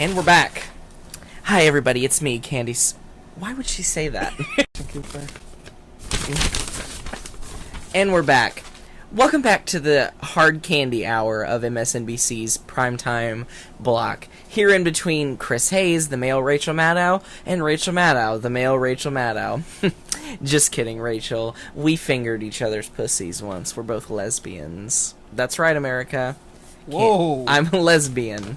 And we're back. Hi, everybody. It's me, Candy. Why would she say that? And we're back. Welcome back to the hard candy hour of MSNBC's primetime block. Here in between Chris Hayes, the male Rachel Maddow, and Rachel Maddow, the male Rachel Maddow. Just kidding, Rachel. We fingered each other's pussies once. We're both lesbians. That's right, America. Whoa. I'm a lesbian.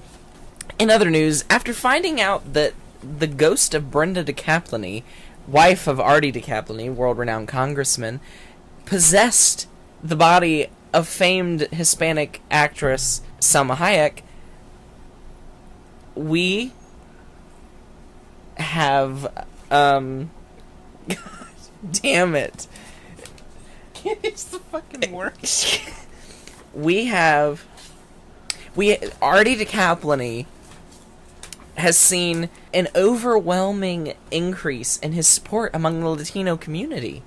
In other news, after finding out that the ghost of Brenda DeKaplany, wife of Artie DeKaplany, world-renowned congressman, possessed the body of famed Hispanic actress Salma Hayek, we have, God damn it. It's the fucking worst. Artie DeKaplany has seen an overwhelming increase in his support among the Latino community.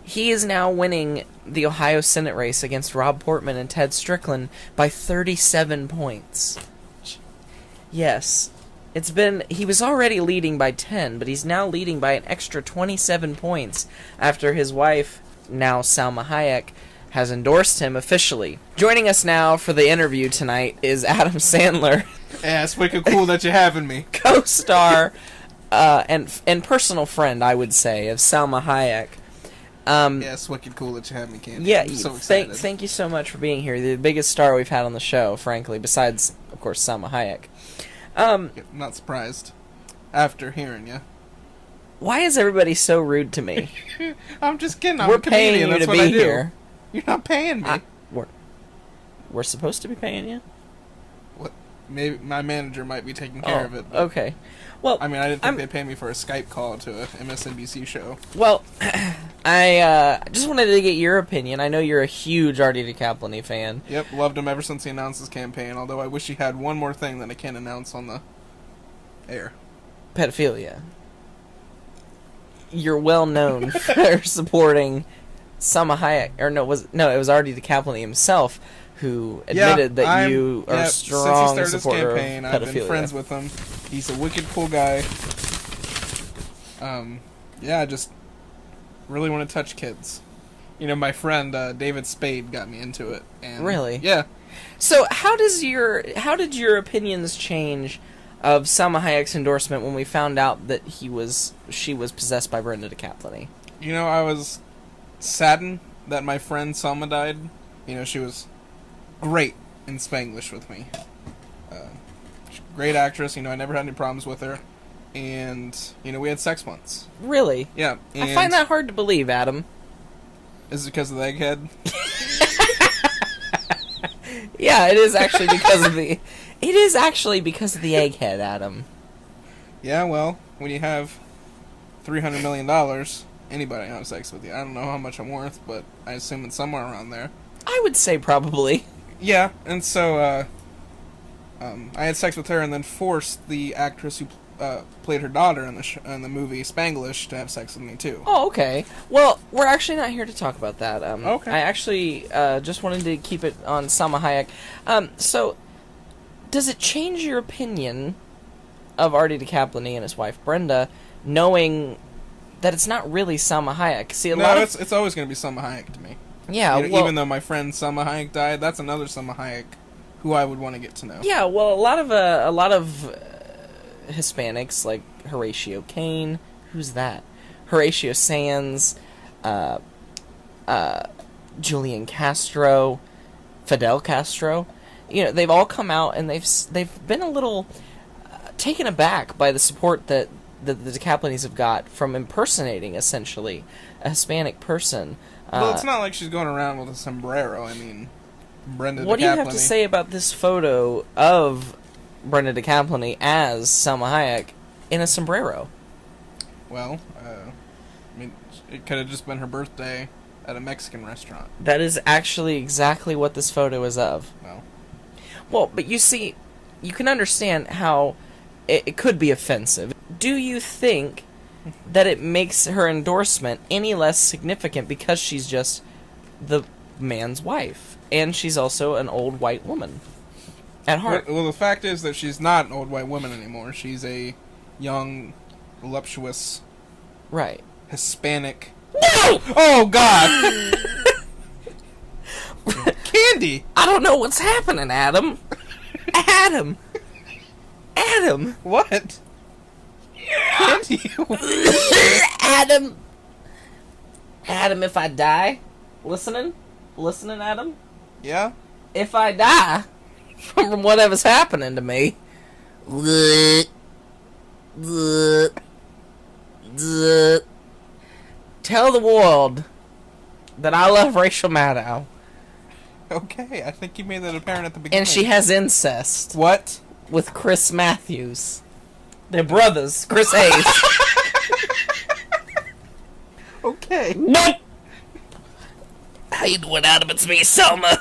He is now winning the Ohio Senate race against Rob Portman and Ted Strickland by 37 points. Yes. He was already leading by 10, but he's now leading by an extra 27 points after his wife, now Salma Hayek, has endorsed him officially. Joining us now for the interview tonight is Adam Sandler. Yeah, it's wicked cool that you're having me. Co-star and personal friend, I would say, of Salma Hayek. Yeah, it's wicked cool that you have me, Candy. Yeah, I'm so excited. Thank you so much for being here. The biggest star we've had on the show, frankly, besides, of course, Salma Hayek. I'm not surprised after hearing you. Why is everybody so rude to me? I'm just kidding. I'm We're a comedian. paying you That's to what be I do. here. You're not paying me. We're supposed to be paying you? What? Maybe my manager might be taking care of it. Okay. Well, I mean, I didn't think they'd pay me for a Skype call to a MSNBC show. Well, I just wanted to get your opinion. I know you're a huge Artie DeKaplany fan. Yep, loved him ever since he announced his campaign, although I wish he had one more thing that I can't announce on the air. Pedophilia. You're well known for supporting Salma Hayek, or it was Artie DeKaplany himself who admitted that you are a strong since he started supporter his campaign, of pedophilia. I've been friends with him. He's a wicked cool guy. I just really want to touch kids. You know, my friend David Spade got me into it. And really? Yeah. So how did your opinions change of Salma Hayek's endorsement when we found out that she was possessed by Brenda DeKaplany? You know, I was saddened that my friend Selma died. You know, she was great in Spanglish with me. Great actress. You know, I never had any problems with her. And, you know, we had sex once. Really? Yeah. I find that hard to believe, Adam. Is it because of the egghead? Yeah, it is actually because of the... It is actually because of the egghead, Adam. Yeah, well, when you have $300 million, anybody can have sex with you. I don't know how much I'm worth, but I assume it's somewhere around there. I would say probably. Yeah, and so, I had sex with her and then forced the actress who played her daughter in the movie Spanglish to have sex with me, too. Oh, okay. Well, we're actually not here to talk about that. Okay. I actually just wanted to keep it on Salma Hayek. So, does it change your opinion of Artie DeKaplany and his wife Brenda, knowing that it's not really Salma Hayek? See, it's always going to be Salma Hayek to me. Yeah, you know, even though my friend Salma Hayek died, that's another Salma Hayek who I would want to get to know. Yeah, well, a lot of Hispanics like Horatio Caine, who's that? Horatio Sands, Julian Castro, Fidel Castro. You know, they've all come out and they've been a little taken aback by the support that the DeKaplany's have got from impersonating, essentially, a Hispanic person. Well, it's not like she's going around with a sombrero. I mean, Brenda DeKaplany. What do you have to say about this photo of Brenda DeKaplany as Salma Hayek in a sombrero? Well, I mean, it could have just been her birthday at a Mexican restaurant. That is actually exactly what this photo is of. Well, but you see, you can understand how it could be offensive. Do you think that it makes her endorsement any less significant because she's just the man's wife, and she's also an old white woman? At heart. Well, the fact is that she's not an old white woman anymore. She's a young, voluptuous, Right. Hispanic... No! Oh, God! Candy! I don't know what's happening, Adam. Adam! Adam! What? Candy? Adam! Adam, if I die... Listening? Listening, Adam? Yeah? If I die from whatever's happening to me... Tell the world that I love Rachel Maddow. Okay, I think you made that apparent at the beginning. And she has incest What? with Chris Matthews. They're brothers. Chris Hayes. Okay. What? How you doing, Adam? It's me, Selma.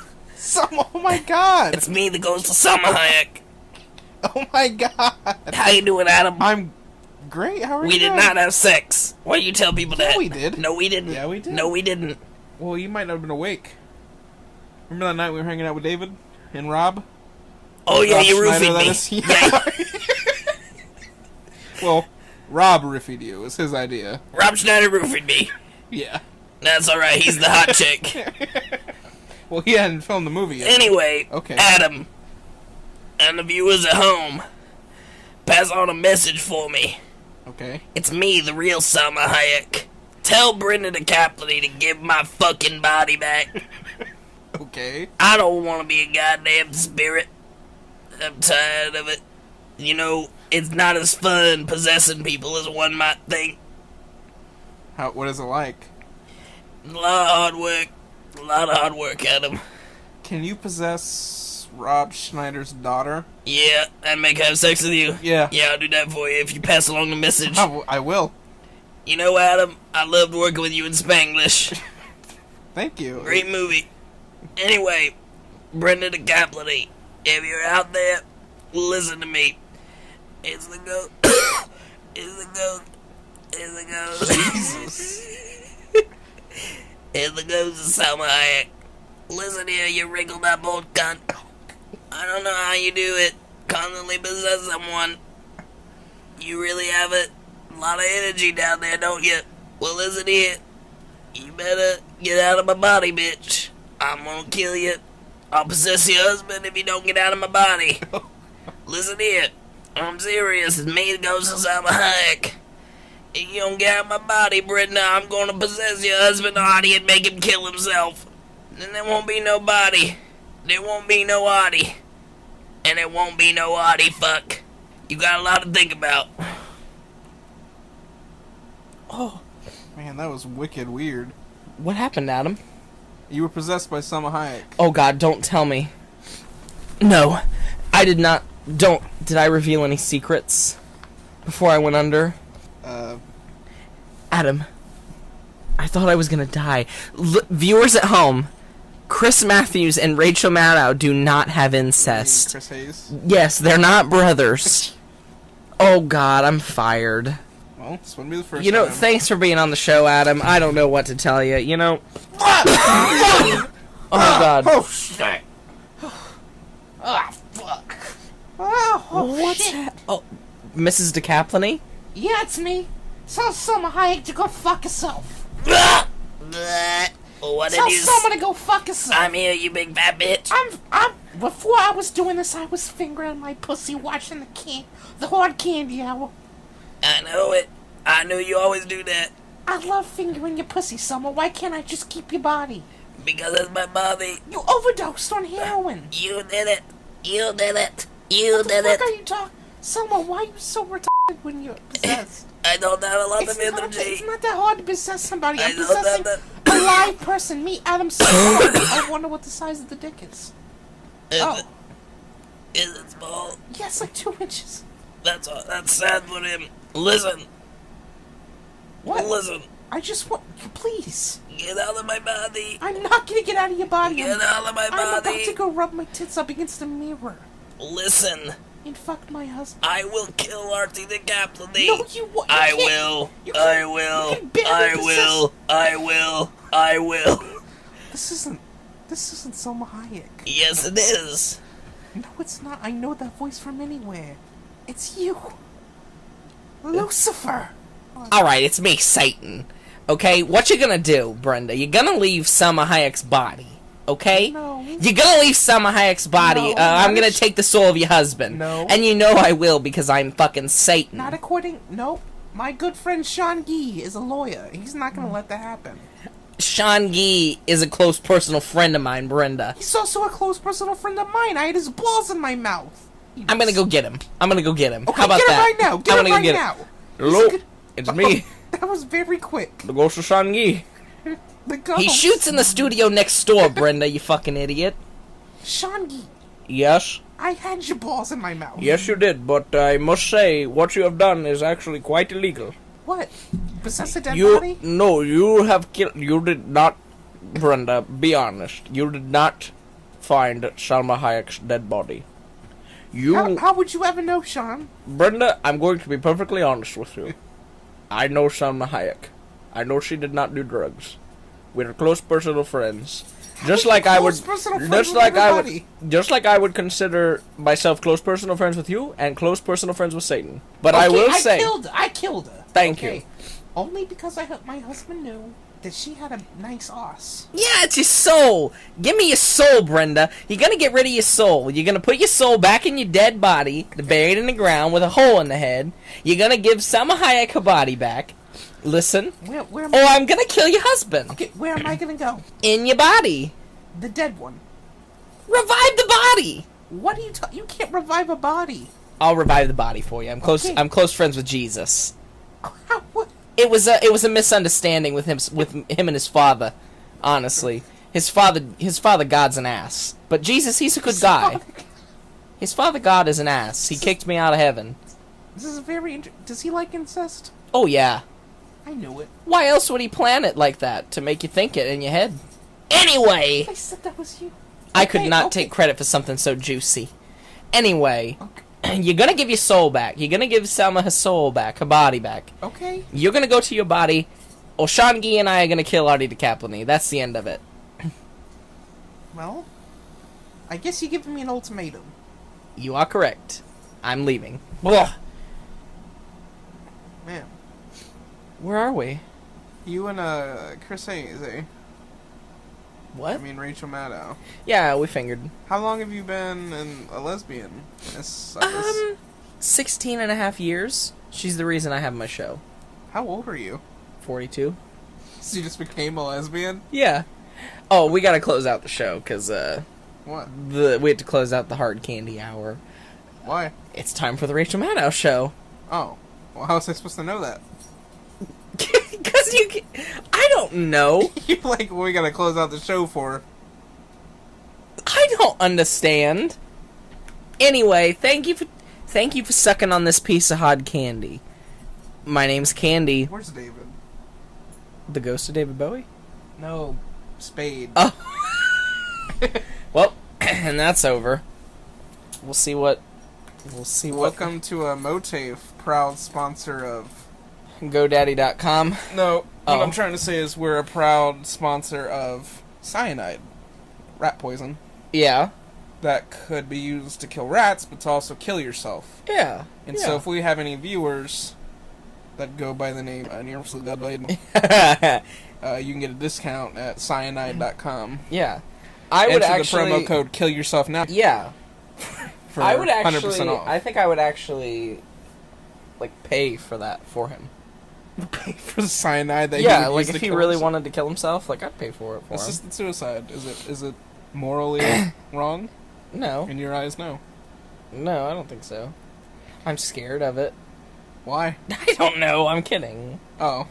Oh my God! It's me that goes to Salma Hayek. Oh my God! How you doing, Adam? I'm great, how are you We did doing? not have sex. Why you tell people Yeah, that? we did. No, we didn't. Yeah, we did. No, we didn't. Well, you might not have been awake. Remember that night we were hanging out with David and Rob? Oh, yeah, Rob you Schneider, roofied that me. is? Yeah. Well, Rob roofied you. It was his idea. Rob Schneider roofied me. Yeah. That's alright, he's the hot chick. Well, he hadn't filmed the movie yet. Anyway, Okay. Adam, and the viewers at home, pass on a message for me. Okay. It's me, the real Salma Hayek. Tell Brenda DeKaplany to give my fucking body back. Okay. I don't want to be a goddamn spirit. I'm tired of it. You know, it's not as fun possessing people as one might think. What is it like? A lot of hard work. A lot of hard work, Adam. Can you possess Rob Schneider's daughter? Yeah, and make her have sex with you. Yeah. Yeah, I'll do that for you if you pass along the message. I will. You know, Adam, I loved working with you in Spanglish. Thank you. Great movie. Anyway, Brenda DeKaplany, if you're out there, listen to me. It's the goat. It's the goat. It's the goat. Jesus. It's the ghost of Salma Hayek. Listen here, you wrinkled up old cunt. I don't know how you do it. Constantly possess someone. You really have it. A lot of energy down there, don't you? Well, listen here. You better get out of my body, bitch. I'm gonna kill you. I'll possess your husband if you don't get out of my body. Listen here. I'm serious. It's me, the ghost of Salma Hayek. If you don't get out of my body, Brenda, I'm gonna possess your husband, Artie, and make him kill himself. Then there won't be no body. There won't be no Artie. And there won't be no Artie fuck. You got a lot to think about. Oh. Man, that was wicked weird. What happened, Adam? You were possessed by Salma Hayek. Oh God, don't tell me. No, I did not. Did I reveal any secrets before I went under? Adam, I thought I was gonna die. Viewers at home, Chris Matthews and Rachel Maddow do not have incest. Chris Hayes. Yes, they're not brothers. Oh God, I'm fired. Well, this wouldn't be the first You know, time. thanks for being on the show, Adam. I don't know what to tell you. You know. Oh God. Oh, shit. Ah, fuck. What's shit. Oh, Mrs. DeKaplany? Yeah, it's me. Tell Salma Hayek to go fuck herself. What Tell did you Salma to go fuck herself. I'm here, you big fat bitch. Before I was doing this, I was fingering my pussy watching the hard candy hour. I know it. I knew you always do that. I love fingering your pussy, Salma. Why can't I just keep your body? Because it's my body. You overdosed on heroin. You did it. You did it. You What the did fuck it. are you talking? Selma, why are you so retarded when you're possessed? I don't have a lot It's of not, energy. it's not that hard to possess somebody. I'm I don't possessing have a live person. Me, Adam Sandler. I wonder what the size of the dick is. Is Oh. it, is it small? Yeah, it's like 2 inches. That's all. That's sad for him. Listen. What? Listen. I just want you, please. Get out of my body. I'm not gonna get out of your body. Get out of my I'm about body. to go rub my tits up against the mirror Listen. and fuck my husband. I will kill Artie DeKaplany. No, you won't. You I can't. will. You I can't. will. You can barely I possess- will. I will. I will. This isn't Selma Hayek. Yes, it is. No, it's not. I know that voice from anywhere. It's you. Lucifer. Alright, it's me, Satan. Okay, what you gonna do, Brenda? You're gonna leave Salma Hayek's body. Okay? No. You're gonna leave Salma Hayek's body. No, I'm not gonna a take the soul of your husband. No. And you know I will because I'm fucking Satan. Not according... Nope. My good friend Sean Gee is a lawyer. He's not gonna let that happen. Sean Gee is a close personal friend of mine, Brenda. He's also a close personal friend of mine. I had his balls in my mouth. I'm gonna go get him. I'm gonna go get him. Okay, How about get that? him right now. Get I'm him gonna go right get now. him. Hello, it's me, That was very quick. the ghost of Sean Gee. The ghost. He shoots in the studio next door, Brenda, you fucking idiot. Sean Gee, Yes? I had your balls in my mouth. Yes, you did, but I must say, what you have done is actually quite illegal. What? Possess a dead body? No, you have killed, you did not, Brenda, be honest, you did not find Salma Hayek's dead body. How would you ever know, Sean? Brenda, I'm going to be perfectly honest with you. I know Salma Hayek. I know she did not do drugs. We're close personal friends. Just like I would, just like I would consider myself close personal friends with you and close personal friends with Satan. But I will say, I killed her. Thank you. Only because my husband knew that she had a nice ass. yeah, it's your soul. Give me your soul, Brenda. You're gonna get rid of your soul. You're gonna put your soul back in your dead body, buried in the ground with a hole in the head. You're gonna give Salma Hayek her body back. Listen. Where am Or I'm gonna kill your husband. Okay, where am I gonna go? In your body. The dead one. Revive the body. What are you talking? You can't revive a body. I'll revive the body for you. I'm close. Okay. I'm close friends with Jesus. How? What? It was a misunderstanding with him and his father. Honestly, his father God's an ass, but Jesus, he's a good guy. His father God is an ass. He kicked me out of heaven. This is very. Does he like incest? Oh yeah. I knew it. Why else would he plan it like that to make you think it in your head? Anyway, I said that was you. I could not take credit for something so juicy. Anyway. You're gonna give your soul back. You're gonna give Salma her soul back, her body back. Okay. You're gonna go to your body, or Sean Gee and I are gonna kill RD DeKaplany. That's the end of it. Well, I guess you're giving me an ultimatum. You are correct. I'm leaving. Ugh. Man, Where are we? You and Chris Hayes, eh? What? I mean Rachel Maddow. Yeah, we fingered. How long have you been a lesbian? 16 and a half years. She's the reason I have my show. How old are you? 42. So you just became a lesbian? Yeah. Oh, we gotta close out the show, because, What? we have to close out the hard candy hour. Why? It's time for the Rachel Maddow show. Oh. Well, how was I supposed to know that? Because I don't know. You're like, well, we gotta close out the show for... I don't understand. Anyway, thank you for sucking on this piece of hard candy. My name's Candy. Where's David? The ghost of David Bowie? No. Spade. Oh. Well, and that's over. We'll see what... Welcome to MOATAIF, proud sponsor of... GoDaddy.com. No, what Oh. I'm trying to say is we're a proud sponsor of cyanide. Rat poison. Yeah. That could be used to kill rats, but to also kill yourself. Yeah. And so if we have any viewers that go by the name Señora Bleigh, you can get a discount at cyanide.com. Yeah. I would Enter actually... the promo code Kill Yourself Now. Yeah. For I would 100% actually... off. I think I would actually... pay for that for him. Pay for the cyanide that Yeah, he would use if to he kill really himself. wanted to kill himself, I'd pay for it for him. Assisted suicide. Is it morally wrong? No. In your eyes, no. No, I don't think so. I'm scared of it. Why? I don't know, I'm kidding. Oh.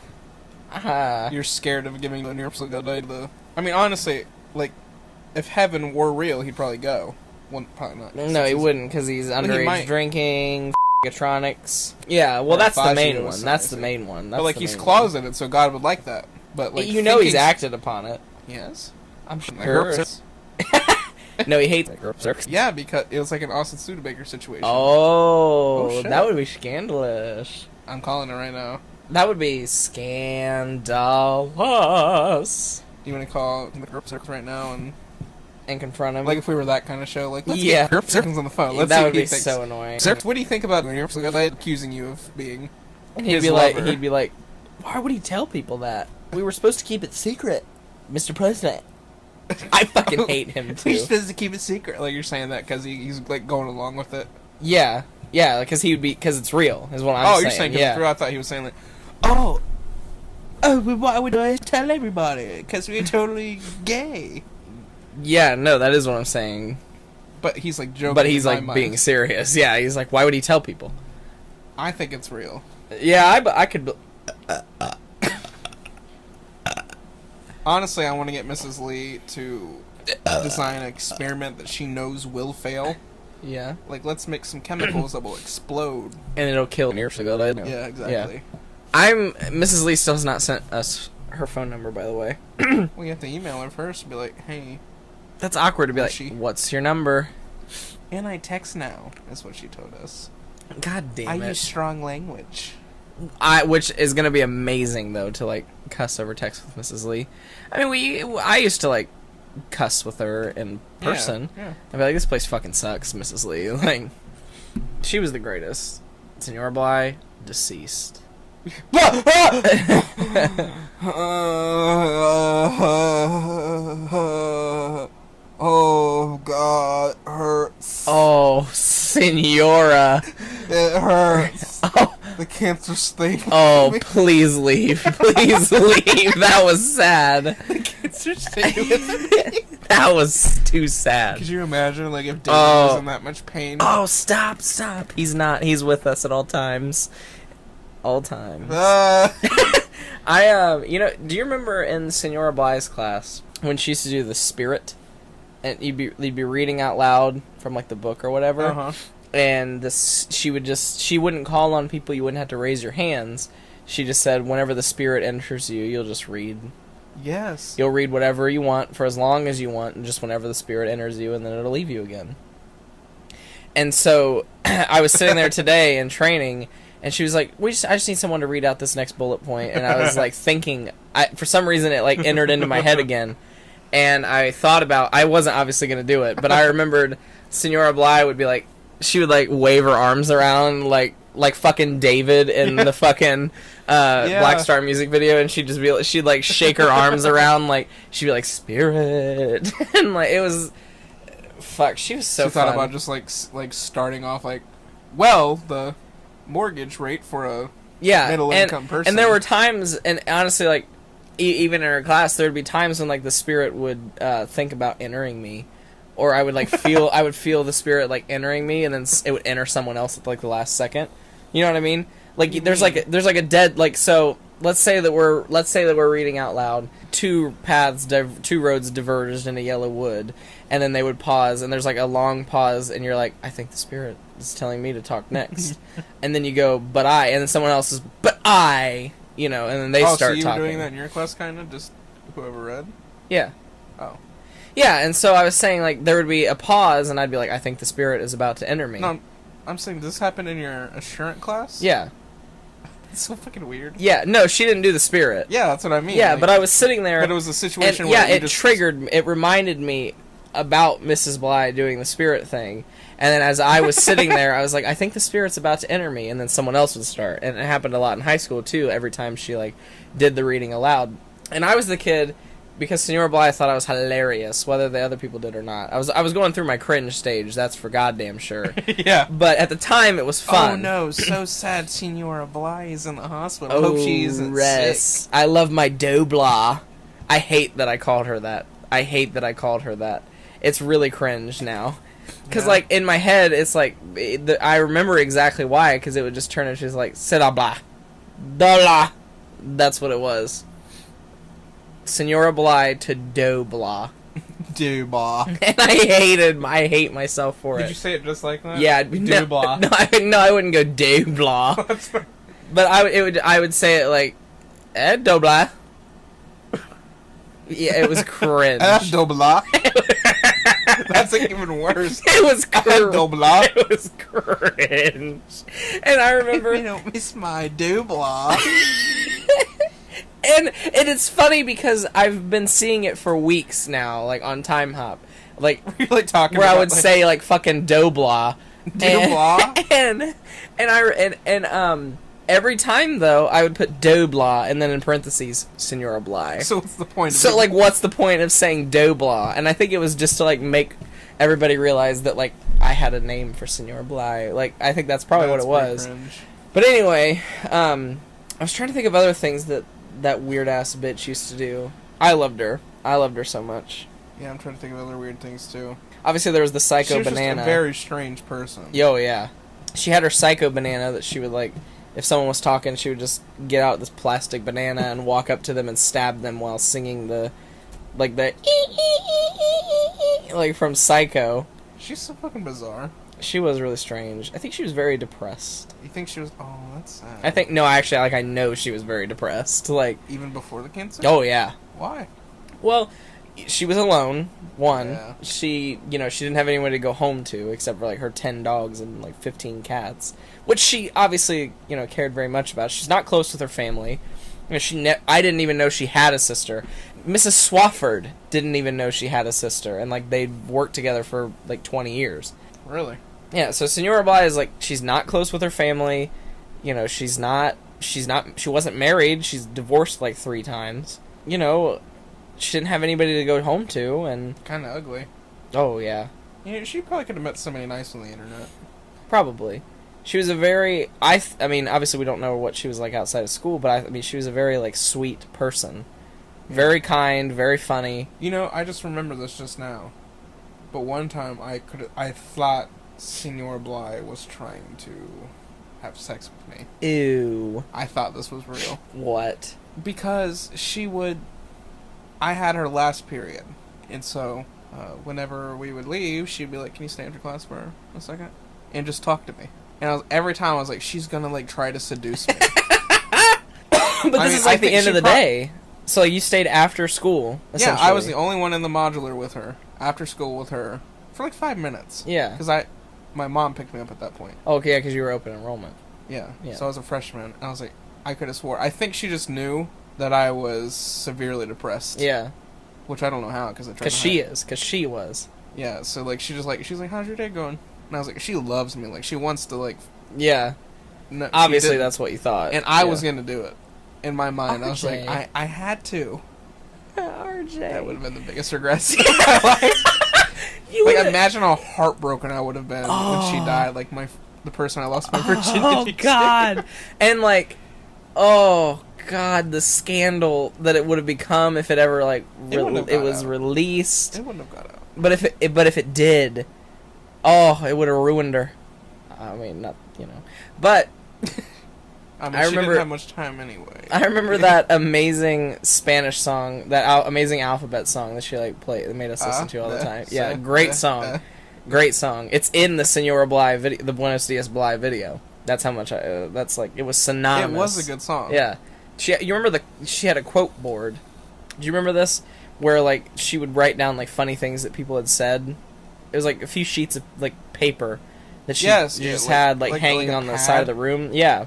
Uh, You're scared of giving the the... I mean, honestly, if heaven were real, he'd probably go. Well, probably not. no, he wouldn't, because he's underage might. drinking, electronics. Yeah, well, Or that's the Fazio main or one. something, That's the so- main one. But, That's the he's main closeted, so God would like that. But, one. You know he's thinking- acted upon it. Yes. I'm Like, sure. No, he hates it. Yeah, because it was like an Austin Studebaker situation. Oh, shit. that would be scandalous. I'm calling it right now. That would be scandalous. You want to call the group search right now and and confront him. Like if we were that kind of show, like let's Yeah. get Sirkins on the phone. Let's that see would what he be thinks. so annoying. Sir, what do you think about when you're accusing you of being He'd his be lover? like, why would he tell people that? We were supposed to keep it secret, Mr. President. I fucking hate him You're too. supposed to keep it secret. Like you're saying that because he's like going along with it. Yeah, because he would be, because it's real, is what I'm saying. You're saying 'cause yeah. it's real. I thought he was saying like, oh, but why would I tell everybody? Because we're totally gay. Yeah, no, that is what I'm saying. But he's like joking. But he's in my like mind. being serious. Yeah, he's like, why would he tell people? I think it's real. Yeah, I could. Honestly, I want to get Mrs. Lee to design an experiment that she knows will fail. Yeah. Like, let's mix some chemicals that will explode. And it'll kill years ago. Yeah, exactly. Mrs. Lee still has not sent us her phone number, by the way. We have to email her first and be like, hey. That's awkward to be Will like, she? what's your number? And I text now, is what she told us. God damn I it. use strong language. Which is gonna be amazing though, to like cuss over text with Mrs. Lee. I mean, I used to like cuss with her in person. Yeah. I'd be like, this place fucking sucks, Mrs. Lee. Like, she was the greatest. Señora Bleigh, deceased. Oh God, hurts. Oh, Señora. It hurts. Oh, The cancer state. oh, please leave. Please leave. That was sad. The cancer state. That was too sad. Could you imagine, like, if David was in that much pain? Oh, stop. He's not. He's with us at all times. All times. Do you remember in Señora Bleigh's class when she used to do the spirit, and you'd be reading out loud from like the book or whatever, Uh-huh. and she wouldn't call on people. You wouldn't have to raise your hands. She just said, whenever the spirit enters you, you'll just read. Yes. You'll read whatever you want for as long as you want, and just whenever the spirit enters you, and then it'll leave you again. And so I was sitting there today in training. And she was like, I just need someone to read out this next bullet point. And I was like thinking, for some reason it like entered into my head again. And I thought about, I wasn't obviously going to do it, but I remembered Señora Bleigh would be like, she would like wave her arms around like fucking David in the fucking Black Star music video. And she'd just be like, she'd like shake her arms around like, she'd be like, spirit. And like, it was, fuck, she was so She thought fun. about just like starting off like, well, the mortgage rate for a middle income person. And there were times, and honestly, like even in her class, there would be times when like the spirit would think about entering me, or I would like feel I would feel the spirit like entering me, and then it would enter someone else at like the last second. You know what I mean? Like there's like a dead like so. Let's say that we're reading out loud. Two roads diverged in a yellow wood, and then they would pause, and there's like a long pause, and you're like, I think the spirit is telling me to talk next. And then you go, but I, and then someone else is, but I, and then they start so you talking. were doing that in your class, kind of, just whoever read? Yeah. Oh. Yeah, and so I was saying, like, there would be a pause, and I'd be like, I think the spirit is about to enter me. No, I'm saying, does this happen in your assurance class? Yeah. It's so fucking weird. Yeah, no, she didn't do the spirit. Yeah, that's what I mean. Yeah, like, but I was sitting there. But it was a situation and, where it triggered, it reminded me about Mrs. Bleigh doing the spirit thing. And then as I was sitting there, I was like, I think the spirit's about to enter me. And then someone else would start. And it happened a lot in high school, too, every time she, like, did the reading aloud. And I was the kid, because Señora Bleigh thought I was hilarious, whether the other people did or not. I was going through my cringe stage, that's for goddamn sure. Yeah. But at the time, it was fun. Oh, no, so sad Señora Bleigh is in the hospital. Oh, Hope she isn't sick. I love my dobla. I hate that I called her that. It's really cringe now. Because, Yeah. like, in my head, it's like, I remember exactly why, because it would just turn into, like, Sera blah. Dobla. That's what it was. Señora Bleigh to dobla. Dublah. And I hate myself for it. Did you say it just like that? Yeah, Dublah. No, I wouldn't go dobla. That's fair. But I would say it like, dobla. Yeah, it was cringe. Dublah. That's like even worse. It was Dublah. It was cringe. And I remember, You don't miss my Dublah. and it's funny because I've been seeing it for weeks now, like on Time Hop, like You're like talking where I about, would like, say like fucking Doblah. Doblah? And every time though I would put Doblah and then in parentheses Señora Bleigh. So what's the point of So it? like what's the point of saying Doblah? And I think it was just to like make everybody realize that like I had a name for Señora Bleigh. Like I think that's probably what it pretty was. cringe. But anyway, I was trying to think of other things that weird ass bitch used to do. I loved her. I loved her so much. Yeah, I'm trying to think of other weird things too. Obviously, there was the psycho She was banana. just a very strange person. Yo, yeah. She had her psycho banana that she would like. If someone was talking, she would just get out this plastic banana and walk up to them and stab them while singing the like from Psycho. She's so fucking bizarre. She was really strange. I think she was very depressed. You think she was? Oh, that's sad. I think no, actually, like I know she was very depressed. Like, even before the cancer. oh yeah. Why? Well, she was alone. One, Yeah. she didn't have anyone to go home to except for like her 10 dogs and like 15 cats, which she obviously cared very much about. She's not close with her family. I didn't even know she had a sister. Mrs. Swafford didn't even know she had a sister, and like they'd worked together for like 20 years. Really? Yeah. So Señora Bleigh is like she's not close with her family. She wasn't married. She's divorced like 3 times. She didn't have anybody to go home to, and Kind of ugly. oh yeah, She probably could have met somebody nice on the internet. probably. She was a very I mean, obviously we don't know what she was like outside of school, but I mean she was a very like sweet person, very kind, very funny. I just remember this just now. But one time I thought Señora Bleigh was trying to have sex with me. Ew. I thought this was real. What? Because I had her last period. And so, whenever we would leave, she'd be like, "Can you stay after class for a second?" And just talk to me. And every time I was like, she's gonna like try to seduce me. But this is like the end of the day. So you stayed after school, Yeah, essentially. I was the only one in the modular with her, after school with her, for like 5 minutes. Yeah. Because my mom picked me up at that point. Oh, okay, yeah, because you were open enrollment. Yeah. Yeah. So I was a freshman, and I was like, I could have swore. I think she just knew that I was severely depressed. Yeah. Which I don't know how, because Because she was. Yeah, so like, she's like, how's your day going? And I was like, she loves me. Like, she wants to, like... Yeah. No, Obviously, that's what you thought. And I Yeah. was going to do it. In my mind, I was like, RJ. I had to. RJ. That would have been the biggest regrets in my life. Like, imagine how heartbroken I would have been when she died. Like, the person I lost my virginity to. Oh, God. And, like, oh, God, the scandal that it would have become if it ever, like, it was released. It wouldn't have got out. But if it did, oh, it would have ruined her. I mean, not, But... I mean, I she remember- didn't have much time anyway. I remember that amazing Spanish song, that amazing alphabet song that she like played, that made us listen to all the time. Yeah, great song, great song. It's in the Señora Bleigh video, the Buenos Dias Bleigh video. That's how much that's like it was synonymous. It was a good song. Yeah, you remember she had a quote board. Do you remember this? Where like she would write down like funny things that people had said. It was like a few sheets of like paper that she just had like hanging on the side of the room. Yeah.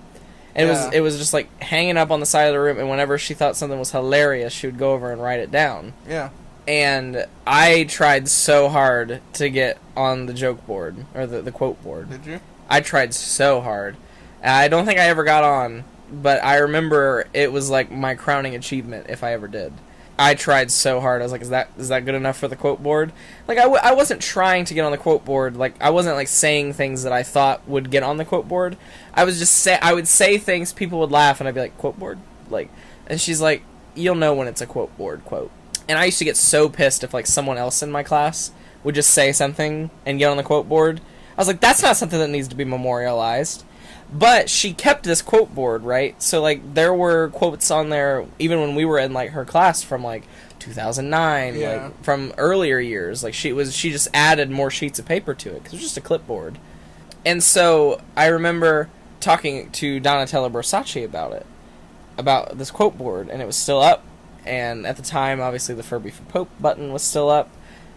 And it was just like hanging up on the side of the room, and whenever she thought something was hilarious, she would go over and write it down. Yeah. And I tried so hard to get on the joke board, or the quote board. Did you? I tried so hard. I don't think I ever got on, but I remember it was like my crowning achievement if I ever did. I tried so hard. I was like, is that good enough for the quote board? Like, I wasn't trying to get on the quote board. Like, I wasn't, like, saying things that I thought would get on the quote board. I would say things, people would laugh, and I'd be like, quote board? Like, and she's like, you'll know when it's a quote board quote. And I used to get so pissed if, like, someone else in my class would just say something and get on the quote board. I was like, that's not something that needs to be memorialized. But she kept this quote board, right? So, like, there were quotes on there, even when we were in, like, her class from, like, 2009, like, from earlier years. Like, she just added more sheets of paper to it, because it was just a clipboard. And so, I remember talking to Donatella Versace about this quote board, and it was still up. And at the time, obviously, the Furby for Pope button was still up,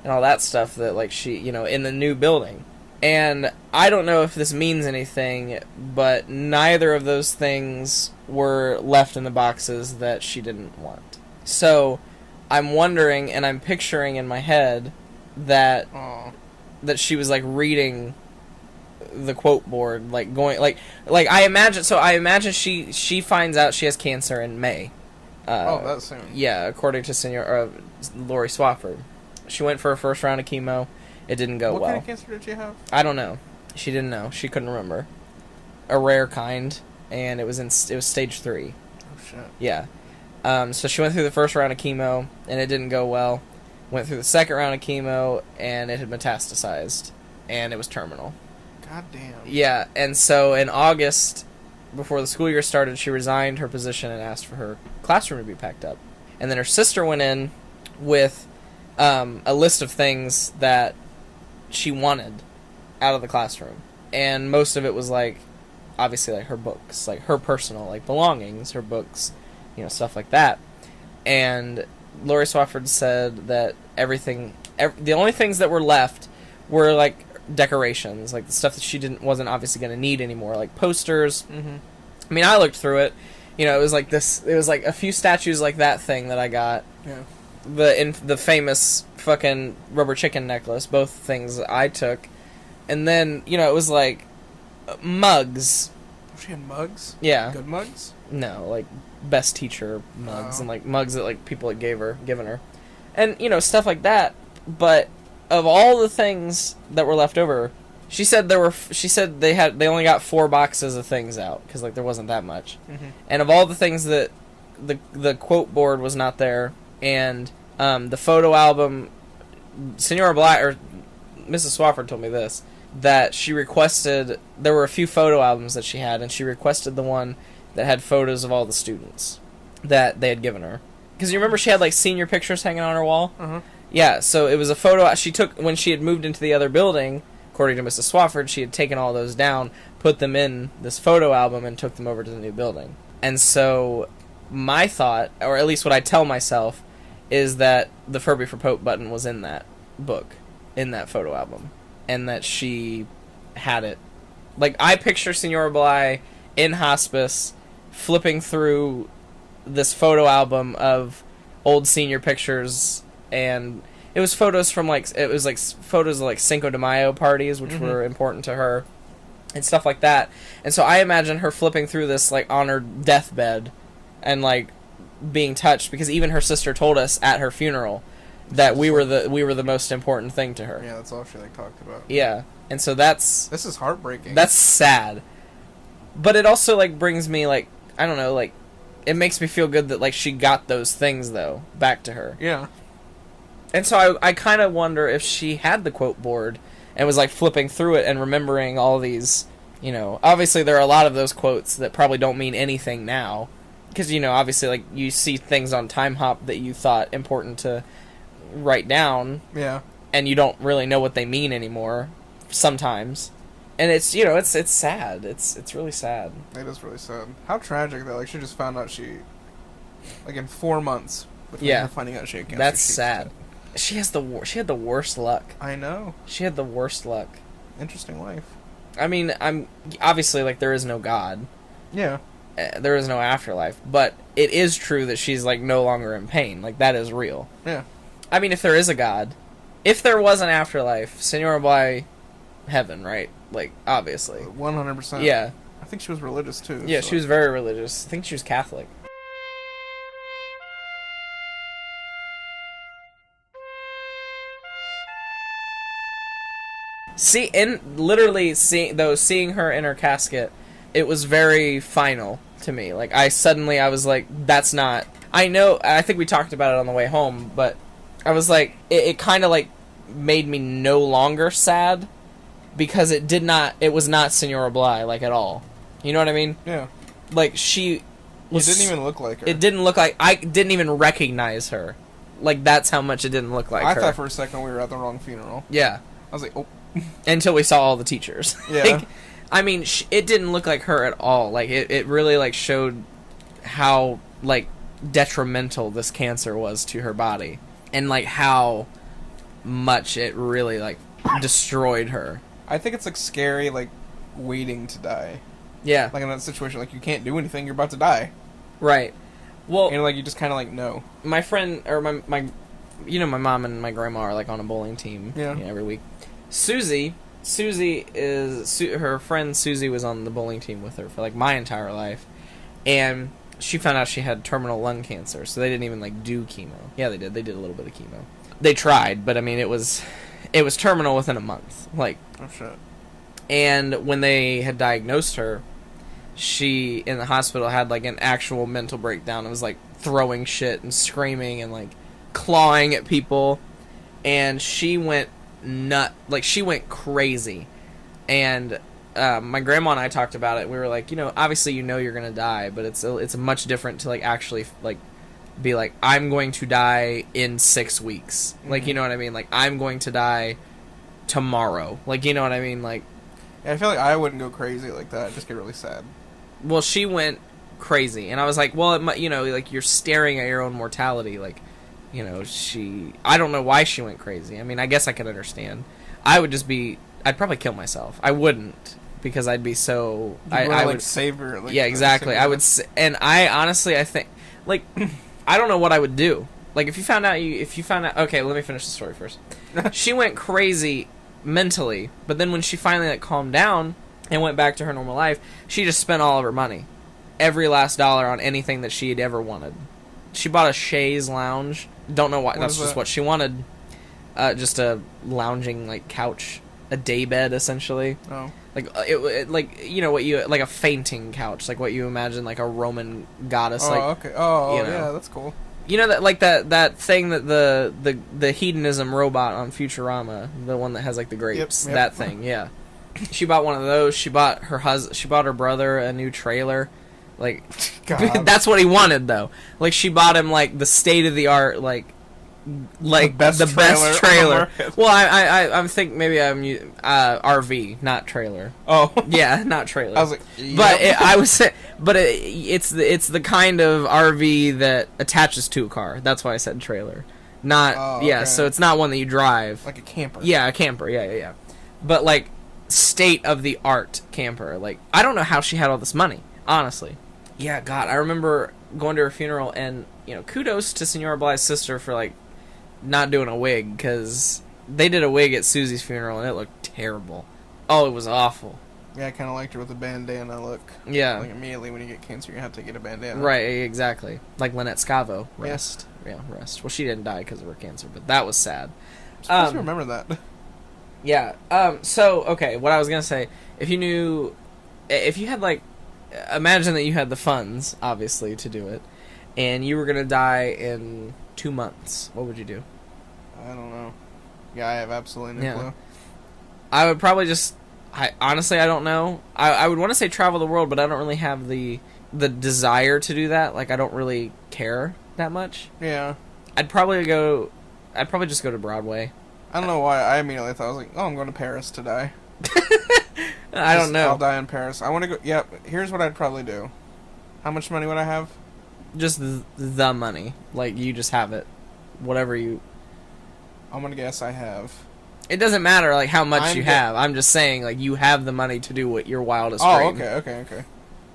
and all that stuff that, like, she, in the new building. And I don't know if this means anything, but neither of those things were left in the boxes that she didn't want. So I'm wondering, and I'm picturing in my head, that Oh. that she was like reading the quote board, like going like I imagine she finds out she has cancer in May. That's soon. Yeah, according to Senor Lori Swafford. She went for her first round of chemo. It didn't go What well. kind of cancer did she have? I don't know. She didn't know. She couldn't remember. A rare kind, and it was stage 3. Oh shit. Yeah. So she went through the first round of chemo, and it didn't go well. Went through the second round of chemo, and it had metastasized, and it was terminal. God damn. Yeah, and so in August, before the school year started, she resigned her position and asked for her classroom to be packed up. And then her sister went in with a list of things that she wanted out of the classroom. And most of it was, like, obviously, like, her books, like, her personal, like, belongings, her books, you know, stuff like that. And Lori Swafford said that the only things that were left were, like, decorations, like the stuff that she wasn't obviously going to need anymore, like posters. Mm-hmm. I mean, I looked through it. You know, it was like a few statues like that thing that I got. Yeah. The famous fucking rubber chicken necklace, both things I took. And then, you know, it was like mugs. She had mugs? Yeah. Good mugs? No, like best teacher mugs, Oh. and like mugs that like people had given her. And, you know, stuff like that. But of all the things that were left over, she said they only got 4 boxes of things out because like there wasn't that much. Mm-hmm. And of all the things that the quote board was not there, and the photo album, Señora Bleigh or Mrs. Swafford told me this, that she requested, there were a few photo albums that she had, and she requested the one that had photos of all the students that they had given her. Because you remember she had like senior pictures hanging on her wall? Uh-huh. Yeah, so it was a photo she took when she had moved into the other building. According to Mrs. Swafford, she had taken all those down, put them in this photo album, and took them over to the new building. And so my thought, or at least what I tell myself, is that the Furby for Pope button was in that book, in that photo album, and that she had it. Like, I picture Señora Bleigh in hospice, flipping through this photo album of old senior pictures, and it was photos from, like, photos of, like, Cinco de Mayo parties, which Mm-hmm. were important to her, and stuff like that. And so I imagine her flipping through this, like, on her deathbed, and, like, being touched, because even her sister told us at her funeral that we were the most important thing to her. Yeah, that's all she like talked about. Yeah. And so this is heartbreaking. That's sad. But it also, like, brings me, like, I don't know, like, it makes me feel good that, like, she got those things, though, back to her. Yeah. And so I kind of wonder if she had the quote board and was, like, flipping through it and remembering all these, you know, obviously there are a lot of those quotes that probably don't mean anything now. Because, you know, obviously, like, you see things on Time Hop that you thought important to write down. Yeah. And you don't really know what they mean anymore, sometimes. And it's, you know, it's sad. It's really sad. It is really sad. How tragic that, like, she just found out she, like, in 4 months between Yeah. her finding out she had cancer. That's she's sad. dead. She had the worst luck. I know. She had the worst luck. Interesting life. I mean, I'm obviously, like, there is no God. Yeah. There is no afterlife, but it is true that she's, like, no longer in pain. Like, that is real. Yeah. I mean, if there is a God, if there was an afterlife, Señora Bleigh, heaven, right? Like, obviously. 100%. Yeah. I think she was religious, too. Yeah, so. she was very religious. I think she was Catholic. Seeing her in her casket, it was very final to me. Like, I was like, that's not... I think we talked about it on the way home, but I was like, it kind of, like, made me no longer sad, because it was not Señora Bleigh, like, at all. You know what I mean? Yeah. Like, she was... It didn't even look like her. It didn't look like... I didn't even recognize her. Like, that's how much it didn't look like I her. thought for a second we were at the wrong funeral. Yeah. I was like, oh. Until we saw all the teachers. Yeah. Like, I mean, it didn't look like her at all. Like, it really, like, showed how, like, detrimental this cancer was to her body. And, like, how much it really, like, destroyed her. I think it's, like, scary, like, waiting to die. Yeah. Like, in that situation, like, you can't do anything, you're about to die. Right. Well... And, like, you just kind of, like, know. My friend, or my my mom and my grandma are like on a bowling team every week. Susie is her friend Susie was on the bowling team with her for like my entire life, and she found out she had terminal lung cancer, so they didn't even like do chemo. Yeah, they did a little bit of chemo. They tried, but I mean it was terminal within a month. Like, oh shit. And when they had diagnosed her, she in the hospital had like an actual mental breakdown. It was like throwing shit and screaming and like clawing at people, and she went she went crazy. And my grandma and I talked about it. We were like, obviously you're gonna die, but it's much different to like actually like be like, I'm going to die in 6 weeks. Mm-hmm. Like, you know what I mean? Like, I'm going to die tomorrow. Like, you know what I mean? Like, yeah, I feel like I wouldn't go crazy like that. I'd just get really sad. Well, she went crazy, and I was like, well, like you're staring at your own mortality. Like, I don't know why she went crazy. I mean, I guess I could understand. I'd probably kill myself. I wouldn't, because I'd be so. I would save her. Like, yeah, exactly. I would, and I honestly, I think, like, I don't know what I would do. Like, if you found out, okay, let me finish the story first. She went crazy mentally, but then when she finally like calmed down and went back to her normal life, she just spent all of her money, every last dollar, on anything that she had ever wanted. She bought a chaise lounge. Don't know why. That's just what she wanted. Just a lounging like couch, a day bed essentially. Oh. Like like a fainting couch, like what you imagine like a Roman goddess. Oh, like, okay. Oh, yeah, that's cool. You know that thing that the hedonism robot on Futurama, the one that has like the grapes, yep. That thing, yeah. She bought one of those. She bought her brother a new trailer. Like, that's what he wanted though. Like, she bought him like the state of the art the best trailer. Well, I'm thinking maybe I'm RV, not trailer. Oh, yeah, not trailer. I was like, but it's the kind of RV that attaches to a car. That's why I said trailer, not okay. So it's not one that you drive. Like a camper. Yeah, a camper. Yeah. But like state of the art camper. Like, I don't know how she had all this money, honestly. Yeah, God, I remember going to her funeral, and kudos to Señora Bleigh's sister for like not doing a wig, because they did a wig at Susie's funeral and it looked terrible. Oh, it was awful. Yeah, I kind of liked her with the bandana look. Yeah. Like, immediately when you get cancer, you have to get a bandana. Right, exactly. Like Lynette Scavo. Rest. Yeah, rest. Well, she didn't die because of her cancer, but that was sad. I'm supposed to remember that. Yeah. So, okay, what I was going to say, if you had, like, imagine that you had the funds, obviously, to do it, and you were going to die in 2 months, what would you do? I don't know. Yeah, I have absolutely no clue. I would probably just... honestly, I don't know. I would want to say travel the world, but I don't really have the desire to do that. Like, I don't really care that much. Yeah. I'd probably just go to Broadway. I don't know why. I immediately thought, I was like, oh, I'm going to Paris to die. I don't know. I'll die in Paris. I want to go... Yeah, here's what I'd probably do. How much money would I have? Just the money. Like, you just have it. Whatever you... I'm going to guess I have... It doesn't matter, like, how much you have. I'm just saying, like, you have the money to do what your wildest dream. Oh, okay.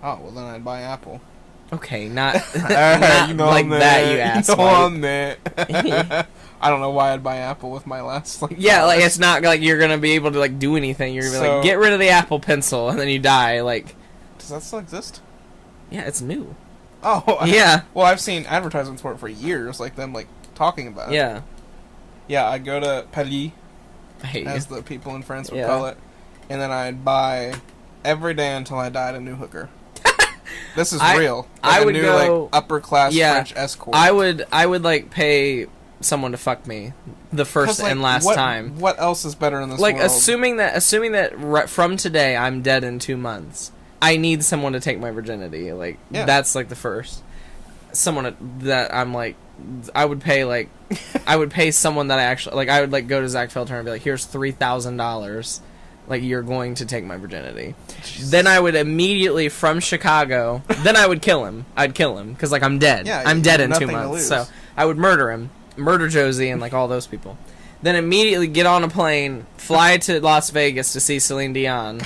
Oh, well, then I'd buy Apple. Okay, not, not like that, you asshole. I don't know why I'd buy Apple with my last, like... Yeah, like, it's not like you're gonna be able to, like, do anything. You're gonna be like, get rid of the Apple Pencil, and then you die, like... Does that still exist? Yeah, it's new. Oh, yeah. Well, I've seen advertisements for it for years, like, them, like, talking about it. Yeah. Yeah, I'd go to Paris... as the people in France would call it. And then I'd buy every day until I died a new hooker. This is real. Like I would new, go like, upper class French escort. I would like pay someone to fuck me the first and last time. What else is better in this world? Like, assuming that from today I'm dead in 2 months, I need someone to take my virginity. Like, that's like the first. Someone that I'm like, I would pay someone that I actually, like, I would, like, go to Zach Felter and be like, here's $3,000, like, you're going to take my virginity. Jesus. Then I would immediately, from Chicago, then I would kill him. I'd kill him, because, like, I'm dead. Yeah, I'm dead in 2 months, so I would murder him, murder Josie and, like, all those people. Then immediately get on a plane, fly to Las Vegas to see Celine Dion.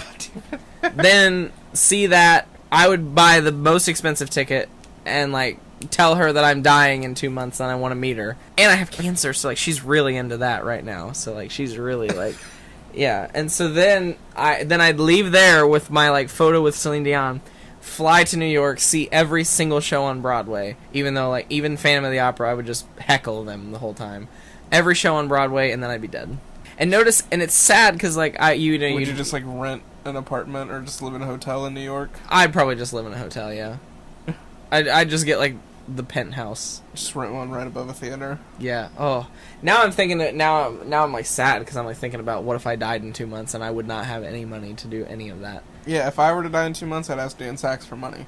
Then see that. I would buy the most expensive ticket and, like, tell her that I'm dying in 2 months and I want to meet her. And I have cancer, so like she's really into that right now. So like she's really like, yeah. And so then I'd leave there with my like photo with Celine Dion, fly to New York, see every single show on Broadway. Even though like even Phantom of the Opera, I would just heckle them the whole time. Every show on Broadway, and then I'd be dead. And notice, and it's sad because like would you just like rent an apartment or just live in a hotel in New York? I'd probably just live in a hotel, yeah. I'd just get like the penthouse. Just rent one right above a theater. Yeah. Oh, now I'm thinking that now I'm like sad because I'm like thinking about what if I died in 2 months and I would not have any money to do any of that. Yeah, if I were to die in 2 months, I'd ask Dan Sachs for money.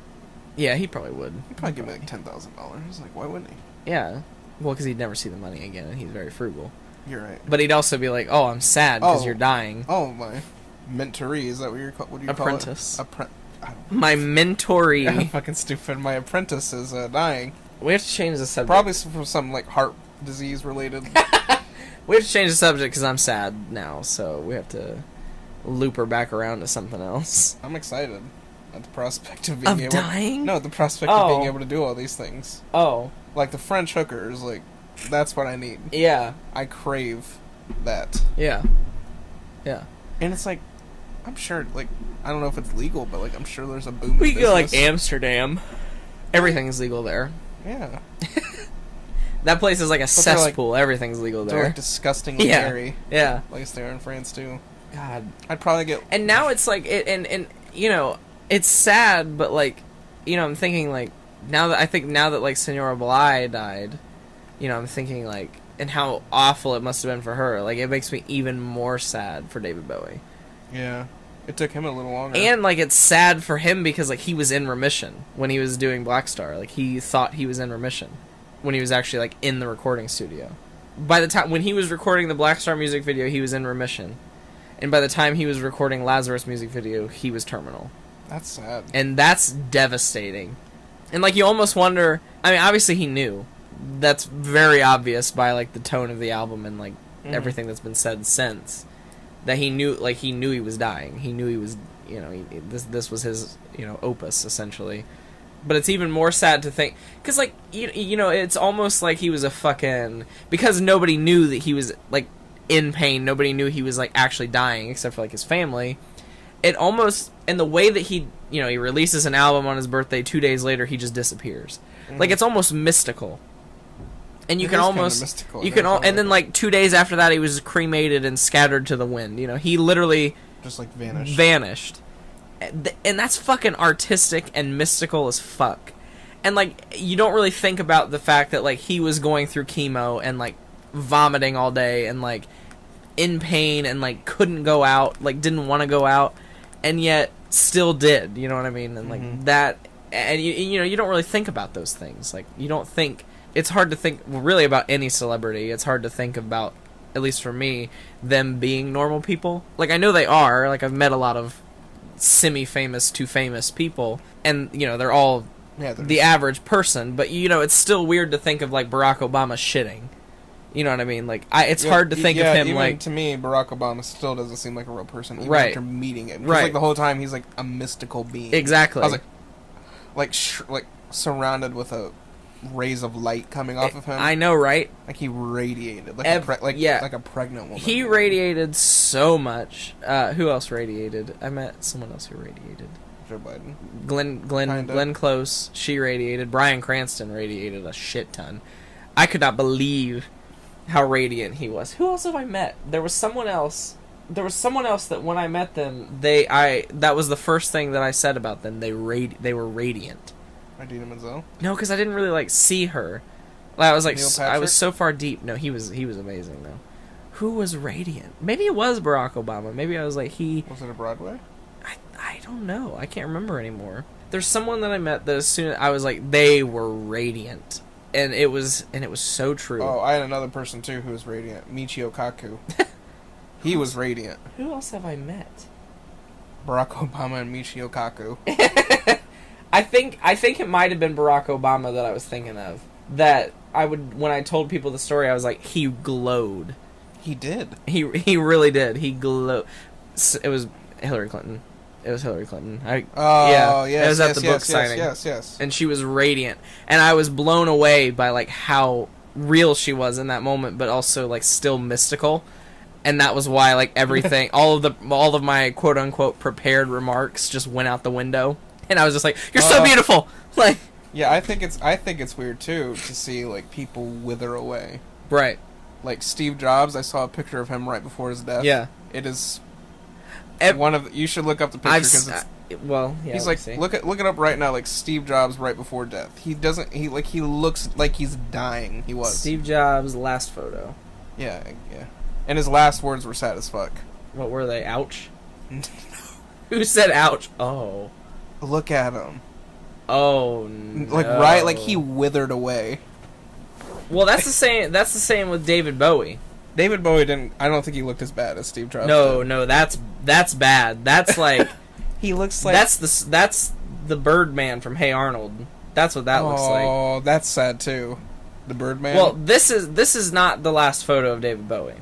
Yeah, he probably would. He'd probably give me like $10,000. Like, why wouldn't he? Yeah. Well, because he'd never see the money again, and he's very frugal. You're right. But he'd also be like, "Oh, I'm sad because you're dying." Oh, my mentoree, is that what you're called? What do you Apprentice. call it? My mentoree. I'm fucking stupid. My apprentice is dying. We have to change the subject. Probably from some like heart disease related. We have to change the subject because I'm sad now, so we have to loop her back around to something else. I'm excited at the prospect of being dying? No, the prospect of being able to do all these things. Oh. Like the French hookers, like that's what I need. Yeah. I crave that. Yeah. Yeah. And it's like, I'm sure, like, I don't know if it's legal, but like I'm sure there's a boom. We go like Amsterdam. Everything's legal there. Yeah. That place is like a cesspool. Like, everything's legal there. They're like disgustingly hairy. Yeah. Like it's there in France too. God. I'd probably get. And now it's like and you know, it's sad, but like, you know, I'm thinking like now that like Señora Bleigh died, you know, I'm thinking like and how awful it must have been for her. Like it makes me even more sad for David Bowie. Yeah. It took him a little longer. And like it's sad for him because like he was in remission when he was doing Black Star. Like he thought he was in remission when he was actually like in the recording studio. By the time when he was recording the Black Star music video, he was in remission. And by the time he was recording Lazarus music video, he was terminal. That's sad. And that's devastating. And like you almost wonder, I mean obviously he knew. That's very obvious by like the tone of the album and like everything that's been said since. That he knew he was dying. He knew he was, you know, this was his, you know, opus essentially. But it's even more sad to think, because like you know, it's almost like he was a fucking, because nobody knew that he was like in pain. Nobody knew he was like actually dying except for like his family. It almost, and the way that he, you know, he releases an album on his birthday, 2 days later he just disappears. Like it's almost mystical. And you can almost, you can, and then like 2 days after that, he was cremated and scattered to the wind. You know, he literally just like vanished, and that's fucking artistic and mystical as fuck. And like, you don't really think about the fact that like he was going through chemo and like vomiting all day and like in pain and like couldn't go out, like didn't want to go out, and yet still did. You know what I mean? And like that, and you know, you don't really think about those things. Like you don't think. It's hard to think really about any celebrity. It's hard to think about, at least for me, them being normal people. Like, I know they are. Like, I've met a lot of semi-famous to famous people, and, you know, they're all the average person. But, you know, it's still weird to think of, like, Barack Obama shitting. You know what I mean? Like, it's hard to think of him, even like... to me, Barack Obama still doesn't seem like a real person, even right. after meeting him. Right. Like, the whole time, he's, like, a mystical being. Exactly. I was like surrounded with a... rays of light coming off of him. I know, right? Like he radiated, like like a pregnant woman. He radiated so much. Who else radiated? I met someone else who radiated. Joe Biden. Glenn Close. She radiated. Bryan Cranston radiated a shit ton. I could not believe how radiant he was. Who else have I met? There was someone else. That when I met them, that was the first thing that I said about them. They were radiant. Idina Menzel? No, because I didn't really like see her. I was like, I was so far deep. No, he was amazing though. Who was radiant? Maybe it was Barack Obama. Maybe I was like Was it a Broadway? I don't know. I can't remember anymore. There's someone that I met that as soon as I was like, they were radiant, and it was so true. Oh, I had another person too who was radiant. Michio Kaku. He was radiant. Who else have I met? Barack Obama and Michio Kaku. I think it might have been Barack Obama that I was thinking of. That when I told people the story, I was like, he glowed. He did. He really did. He glowed. It was Hillary Clinton. It was Hillary Clinton. Oh, yes, it was at the book yes, signing. yes. And she was radiant, and I was blown away by like how real she was in that moment, but also like still mystical. And that was why like everything, all of my quote unquote prepared remarks just went out the window, and I was just like, "You're so beautiful!" Like, yeah, I think it's weird too to see like people wither away. right. Like Steve Jobs, I saw a picture of him right before his death. Yeah. It is you should look up the picture because it's. He's like, look it up right now. Like Steve Jobs right before death. He looks like he's dying. He was. Steve Jobs' last photo. Yeah. And his last words were sad as fuck. What were they? Ouch. Who said ouch? Oh. Look at him. Oh no. Like right, like he withered away. Well, that's the same. That's the same with David Bowie. David Bowie didn't. I don't think he looked as bad as Steve Jobs. No, that's bad. That's like he looks like that's the Birdman from Hey Arnold. That's what that looks like. Oh, that's sad too. The Birdman. Well, this is not the last photo of David Bowie.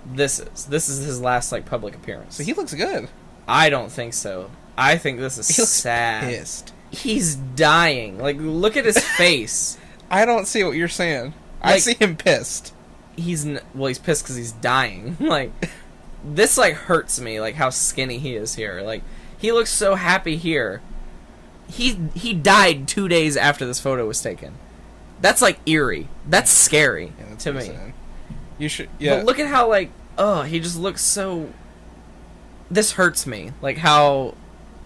This is his last like public appearance. So he looks good. I don't think so. I think this is sad. Pissed. He's dying. Like, look at his face. I don't see what you're saying. I see him pissed. He's pissed because he's dying. Like, this like hurts me. Like how skinny he is here. Like, he looks so happy here. He died 2 days after this photo was taken. That's like eerie. That's scary to me. Sad. You should. Yeah. But look at how like he just looks so. This hurts me. Like how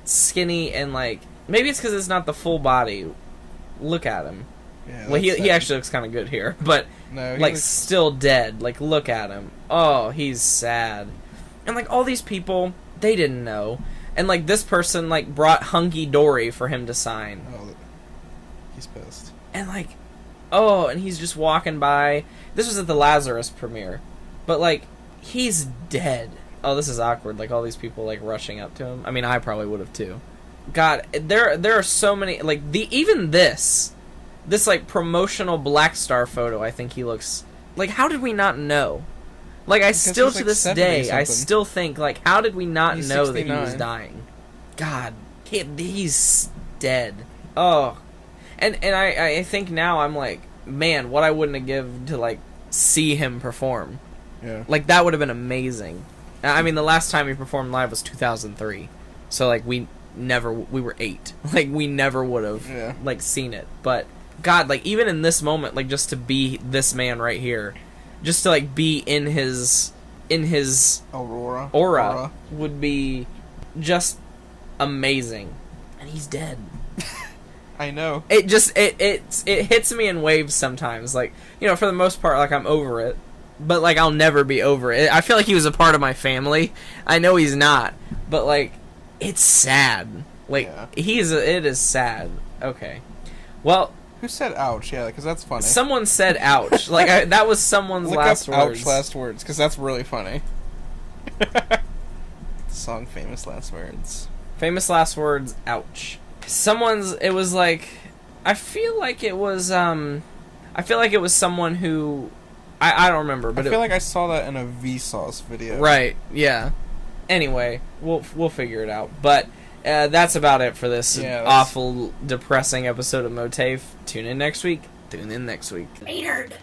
skinny and like maybe it's because it's not the full body. Look at him. Yeah, well, he actually looks kind of good here, but no, like still dead. Like look at him. Oh, he's sad. And like all these people, they didn't know. And like this person like brought hunky dory for him to sign. Oh, he's pissed. And like, and he's just walking by. This was at the Lazarus premiere, but like he's dead. Oh, this is awkward. Like all these people like rushing up to him. I mean, I probably would have too. God, there are so many like even this like promotional Black Star photo. I think he looks like. How did we not know? Like I still to this day, I still think like, how did we not know 69. that he was dying? God, he's dead. Oh, and I think now I'm like, man, what I wouldn't have given to like see him perform. Yeah. Like that would have been amazing. I mean, the last time he performed live was 2003, so like we were 8. Like we never would have like seen it. But God, like even in this moment, like just to be this man right here, just to like be in his aura would be just amazing. And he's dead. I know. It just it hits me in waves sometimes. Like, you know, for the most part, like I'm over it. But like I'll never be over it. I feel like he was a part of my family. I know he's not, but like it's sad. Like it is sad. Okay. Well, who said ouch? Yeah, because that's funny. Someone said ouch. Like that was someone's last words. Ouch last words, because that's really funny. Song famous last words. Famous last words. Ouch. It was like, I feel like it was someone who, I don't remember, but I feel like I saw that in a Vsauce video. Right. Yeah. Anyway, we'll figure it out. But that's about it for this awful, depressing episode of MOATAIF. Tune in next week. Maynard.